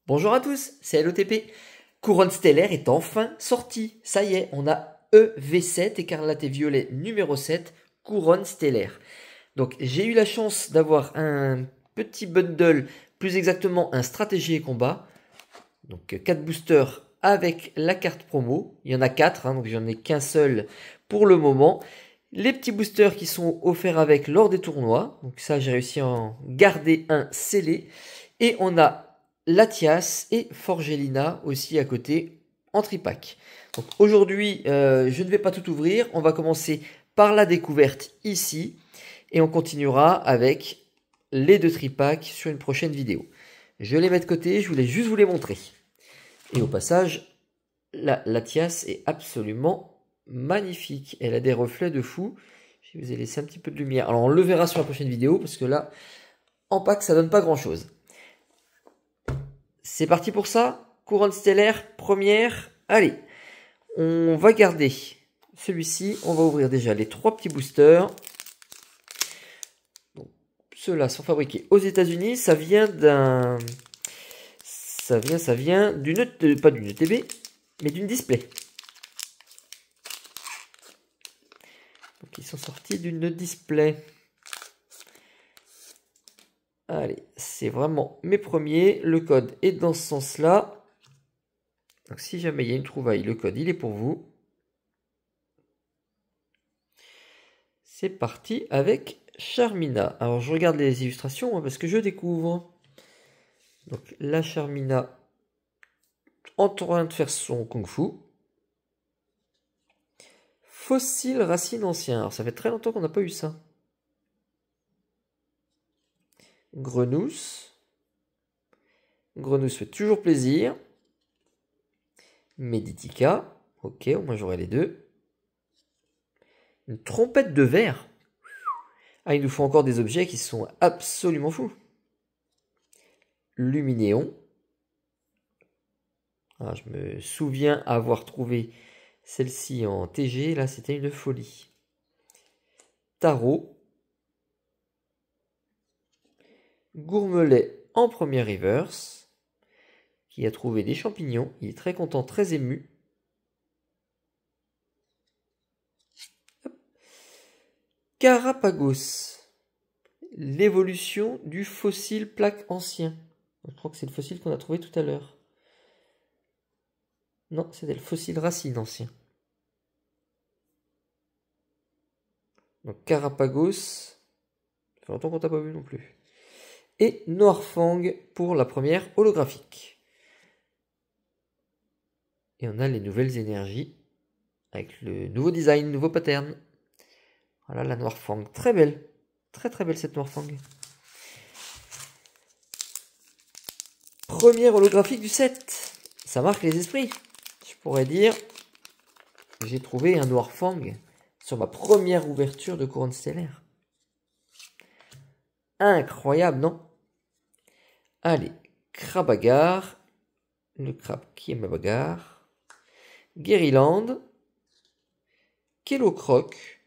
Bonjour à tous, c'est LOTP. Couronne stellaire est enfin sortie. Ça y est, on a EV7, écarlate et violet numéro 7, couronne stellaire. Donc j'ai eu la chance d'avoir un petit bundle, plus exactement un stratégie et combat. Donc 4 boosters avec la carte promo. Il y en a 4, donc j'en ai qu'un seul pour le moment. Les petits boosters qui sont offerts avec lors des tournois. Donc ça, j'ai réussi à en garder un scellé. Et on a Latias et Forgelina aussi à côté en tripack. Donc aujourd'hui, je ne vais pas tout ouvrir. On va commencer par la découverte ici. Et on continuera avec les deux tripacks sur une prochaine vidéo. Je les mets de côté, je voulais juste vous les montrer. Et au passage, la Latias est absolument magnifique. Elle a des reflets de fou. Je vous ai laissé un petit peu de lumière. Alors on le verra sur la prochaine vidéo parce que là, en pack, ça donne pas grand chose. C'est parti pour ça. Couronne stellaire, première. Allez, on va garder celui-ci. On va ouvrir déjà les 3 petits boosters. Ceux-là sont fabriqués aux États-Unis. Ça vient d'un... Ça vient d'une... Pas d'une ETB, mais d'une display. Donc ils sont sortis d'une display. Allez, c'est vraiment mes premiers. Le code est dans ce sens-là. Donc si jamais il y a une trouvaille, le code il est pour vous. C'est parti avec Charmina. Alors je regarde les illustrations parce que je découvre. Donc la Charmina en train de faire son kung-fu. Fossile racine ancien. Alors ça fait très longtemps qu'on n'a pas eu ça. Grenousse. Grenousse fait toujours plaisir. Meditica. Ok, au moins j'aurai les deux. Une trompette de verre. Ah, il nous faut encore des objets qui sont absolument fous. Luminéon. Ah, je me souviens avoir trouvé celle-ci en TG. Là, c'était une folie. Tarot. Gourmelet en première reverse. Qui a trouvé des champignons. Il est très content, très ému. Carapagos. L'évolution du fossile plaque ancien. Je crois que c'est le fossile qu'on a trouvé tout à l'heure. Non, c'était le fossile racine ancien. Donc Carapagos. Ça fait longtemps qu'on t'a pas vu non plus. Et Noirfang pour la première holographique. Et on a les nouvelles énergies. Avec le nouveau design, nouveau pattern. Voilà la Noirfang. Très belle. Très très belle cette Noirfang. Première holographique du set. Ça marque les esprits. Je pourrais dire que j'ai trouvé un Noirfang sur ma première ouverture de couronne stellaire. Incroyable, non? Allez, Crabagar. Le crabe qui aime la bagarre. Guériland. Kellocroc.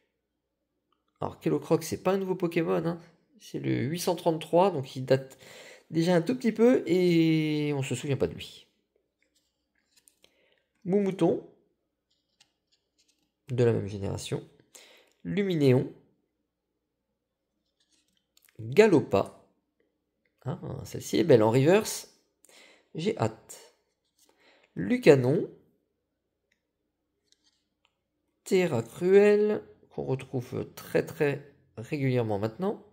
Alors Kellocroc, c'est pas un nouveau Pokémon, hein. C'est le 833, donc il date déjà un tout petit peu et on se souvient pas de lui. Moumouton, de la même génération. Luminéon. Galopa. Ah, celle-ci est belle en reverse. J'ai hâte. Lucanon. Terra Cruel, qu'on retrouve très très régulièrement maintenant.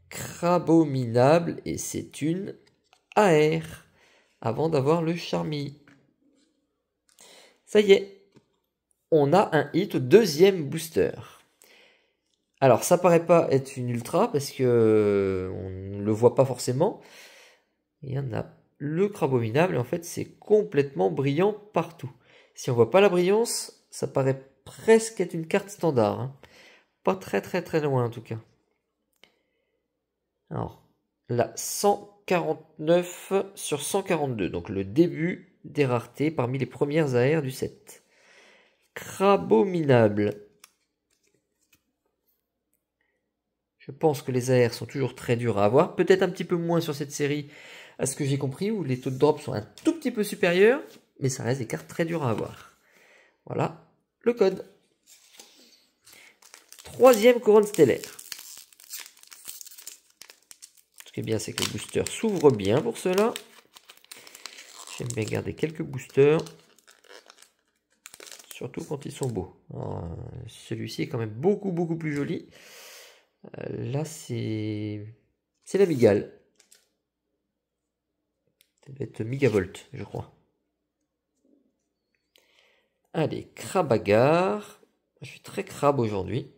Crabominable, et c'est une AR, avant d'avoir le Charmy. Ça y est, on a un hit au deuxième booster. Alors ça paraît pas être une ultra, parce que on ne le voit pas forcément. Il y en a le Crabominable, en fait c'est complètement brillant partout. Si on voit pas la brillance, ça paraît presque être une carte standard. Hein. Pas très très très loin en tout cas. Alors, la 149 sur 142. Donc le début des raretés parmi les premières AR du set. Crabominable. Je pense que les AR sont toujours très durs à avoir. Peut-être un petit peu moins sur cette série, à ce que j'ai compris, où les taux de drop sont un tout petit peu supérieurs. Mais ça reste des cartes très dures à avoir. Voilà le code. Troisième couronne stellaire. Ce qui est bien, c'est que les boosters s'ouvrent bien pour cela. J'aime bien garder quelques boosters. Surtout quand ils sont beaux. Celui-ci est quand même beaucoup plus joli. Là, c'est la Migale. Ça doit être Migavolt, je crois. Allez, Crabagar. Je suis très crabe aujourd'hui.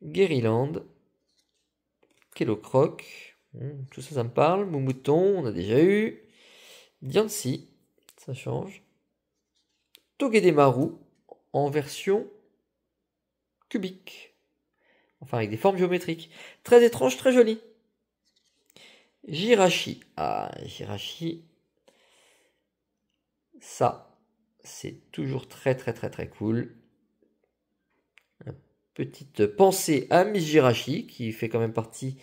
Guériland. Kellocroc. Tout ça, ça me parle. Moumouton, on a déjà eu. Diancie, ça change. Togedemaru en version cubique. Enfin, avec des formes géométriques. Très étrange, très joli. Jirachi. Ah, Jirachi. Ça, c'est toujours très cool. Une petite pensée à Miss Jirachi, qui fait quand même partie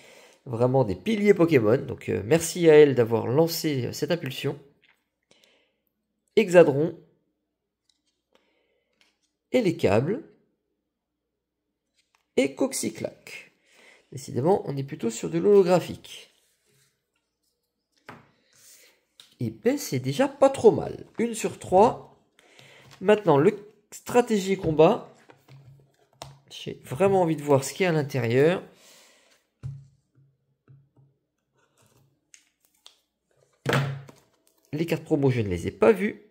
vraiment des piliers Pokémon. Donc, merci à elle d'avoir lancé cette impulsion. Hexadron. Et les câbles. Et Coxyclac. Décidément, on est plutôt sur de l'holographique. Et ben, c'est déjà pas trop mal. 1 sur 3. Maintenant, le stratégie combat. J'ai vraiment envie de voir ce qu'il y a à l'intérieur. Les cartes promo, je ne les ai pas vues.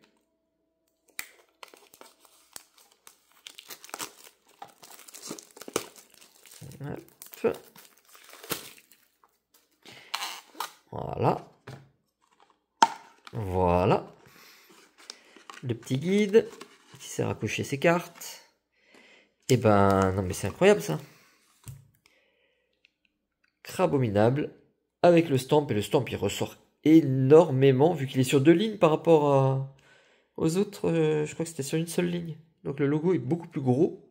Hop. Voilà. Voilà. Le petit guide qui sert à cocher ses cartes. Et ben, non mais c'est incroyable ça. Crabominable avec le stamp. Et le stamp il ressort énormément vu qu'il est sur 2 lignes par rapport aux autres. Je crois que c'était sur une seule ligne. Donc le logo est beaucoup plus gros.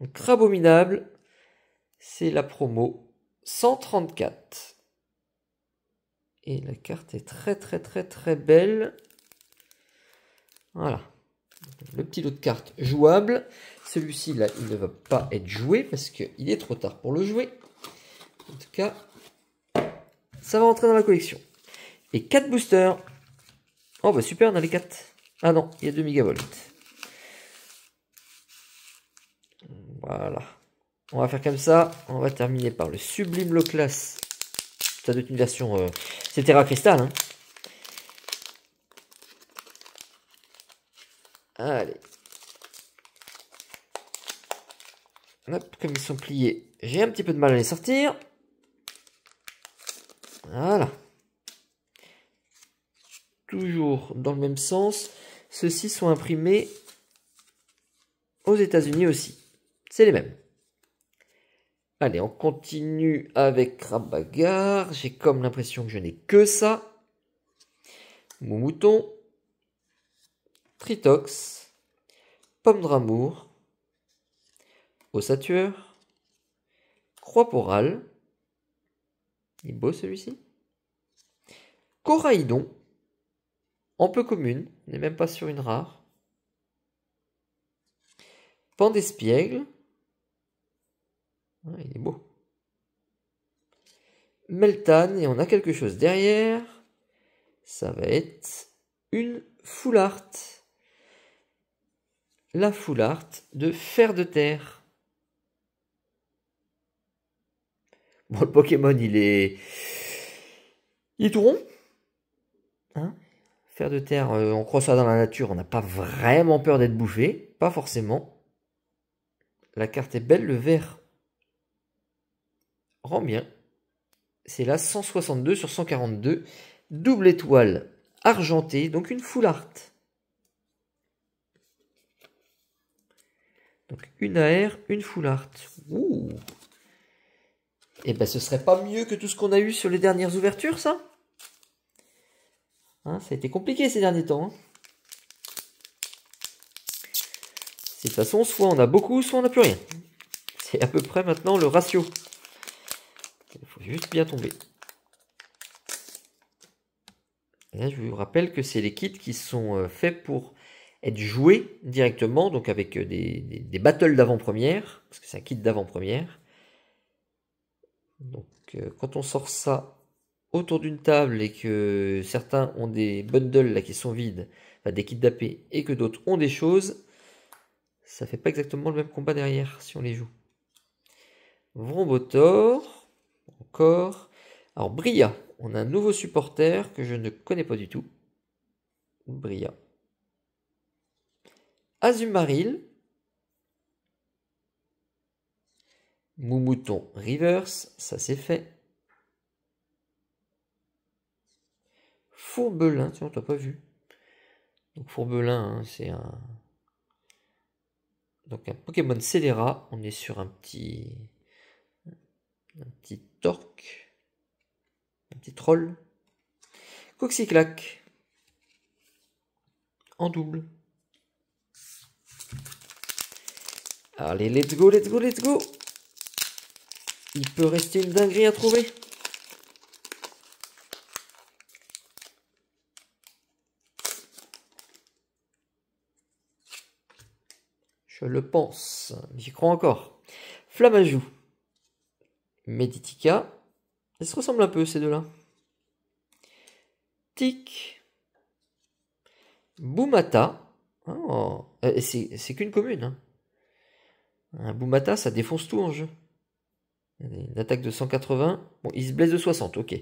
Donc Crabominable, c'est la promo 134. Et la carte est très belle. Voilà. Le petit lot de cartes jouable. Celui-ci, là, il ne va pas être joué parce qu'il est trop tard pour le jouer. En tout cas, ça va rentrer dans la collection. Et 4 boosters. Oh, bah super, on a les 4. Ah non, il y a 2 mégavolt. Voilà. On va faire comme ça. On va terminer par le Sublime Loclas. Ça doit être une version... c'est Terra Crystal, hein. Allez. Hop, comme ils sont pliés, j'ai un petit peu de mal à les sortir. Voilà. Toujours dans le même sens. Ceux-ci sont imprimés aux États-Unis aussi. C'est les mêmes. Allez, on continue avec Crabagar. J'ai comme l'impression que je n'ai que ça. Moumouton. Tritox. Pomme d'amour. Ossatueur. Croix-Porale. Il est beau celui-ci. Coraïdon. En peu commune. On n'est même pas sur une rare. Pandespiègle. Ah, il est beau. Meltan. Et on a quelque chose derrière. Ça va être une full art. La full art de Fer de Terre. Bon, le Pokémon, il est tout rond. Hein, Fer de Terre, on croit ça dans la nature, on n'a pas vraiment peur d'être bouffé. Pas forcément. La carte est belle, le vert rend bien. C'est là 162 sur 142. Double étoile argentée, donc une full art. Donc une AR, une full art. Ouh. Et ben ce serait pas mieux que tout ce qu'on a eu sur les dernières ouvertures, ça? Hein, ça a été compliqué ces derniers temps. Hein. De toute façon, soit on a beaucoup, soit on n'a plus rien. C'est à peu près maintenant le ratio. juste bien tomber. Et là, je vous rappelle que c'est les kits qui sont faits pour être joués directement, donc avec des battles d'avant-première, parce que c'est un kit d'avant-première. Donc quand on sort ça autour d'une table et que certains ont des bundles là qui sont vides, enfin des kits d'AP, et que d'autres ont des choses, ça fait pas exactement le même combat derrière si on les joue. Vrombotor, encore. Alors Bria, on a un nouveau supporter que je ne connais pas du tout. Bria. Azumarill. Moumouton Reverse, ça c'est fait. Fourbelin, tiens, on t'a pas vu. Donc Fourbelin, hein, c'est un Pokémon Scélérat. On est sur un petit Torque, un petit troll. Coxyclac en double. Allez, let's go, let's go, let's go. Il peut rester une dinguerie à trouver. Je le pense. J'y crois encore. Flamajou. Meditica. Ils se ressemblent un peu ces deux-là. Tic. Boumata. Oh, c'est qu'une commune. Hein. Un Boumata, ça défonce tout en jeu. Une attaque de 180. Bon, il se blesse de 60, ok.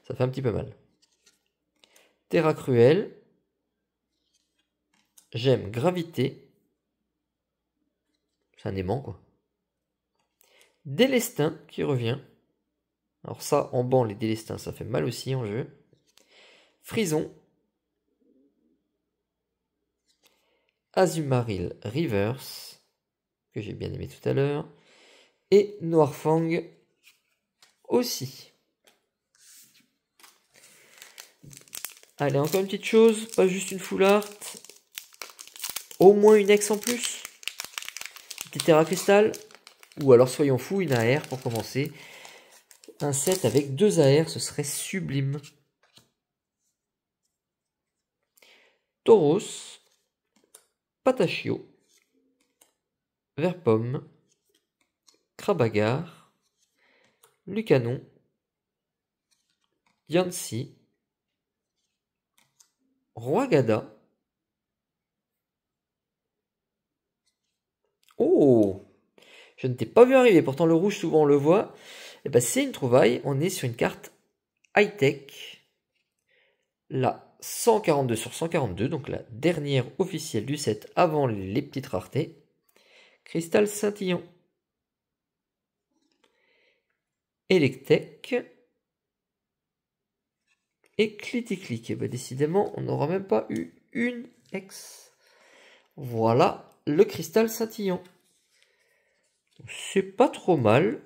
Ça fait un petit peu mal. Terra Cruel. J'aime Gravité. C'est un aimant, quoi. Délestin qui revient. Alors ça, en banc, les Délestins, ça fait mal aussi en jeu. Frison. Azumarill Reverse, que j'ai bien aimé tout à l'heure. Et Noirfang aussi. Allez, encore une petite chose, pas juste une full art. Au moins une ex en plus. Petit Terra Cristal. Ou alors soyons fous, une AR pour commencer. Un set avec 2 AR, ce serait sublime. Tauros. Patachio. Verpomme. Krabagar. Lucanon. Yancy. Roigada. Oh! Je ne t'ai pas vu arriver, pourtant le rouge souvent on le voit. Et ben c'est une trouvaille, on est sur une carte high-tech. La 142 sur 142, donc la dernière officielle du set avant les petites raretés. Cristal scintillant. Electek. Et Cliticlic. Et ben décidément, on n'aura même pas eu une ex. Voilà le cristal scintillant. C'est pas trop mal.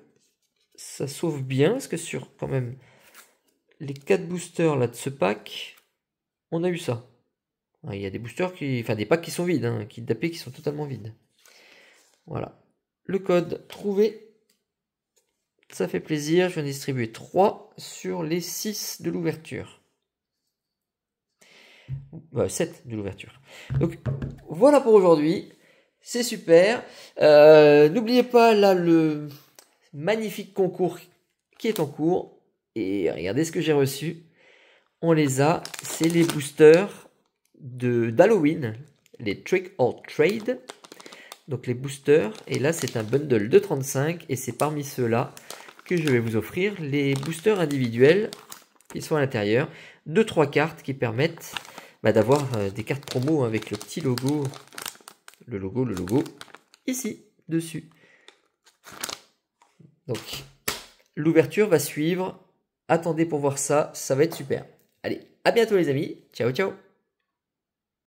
Ça sauve bien, parce que sur quand même les 4 boosters là de ce pack, on a eu ça. Il y a des boosters enfin des packs qui sont vides, hein, kits d'AP qui sont totalement vides. Voilà. Le code trouvé. Ça fait plaisir. Je viens de distribuer 3 sur les 6 de l'ouverture. 7 de l'ouverture. Donc voilà pour aujourd'hui. C'est super. N'oubliez pas là le magnifique concours qui est en cours. Et regardez ce que j'ai reçu. On les a. C'est les boosters d'Halloween. Les Trick or Trade. Donc les boosters. Et là c'est un bundle de 35. Et c'est parmi ceux-là que je vais vous offrir les boosters individuels qui sont à l'intérieur. 2-3 cartes qui permettent d'avoir des cartes promo avec le petit logo. Le logo, ici, dessus. Donc, l'ouverture va suivre. Attendez pour voir ça, ça va être super. Allez, à bientôt les amis. Ciao, ciao.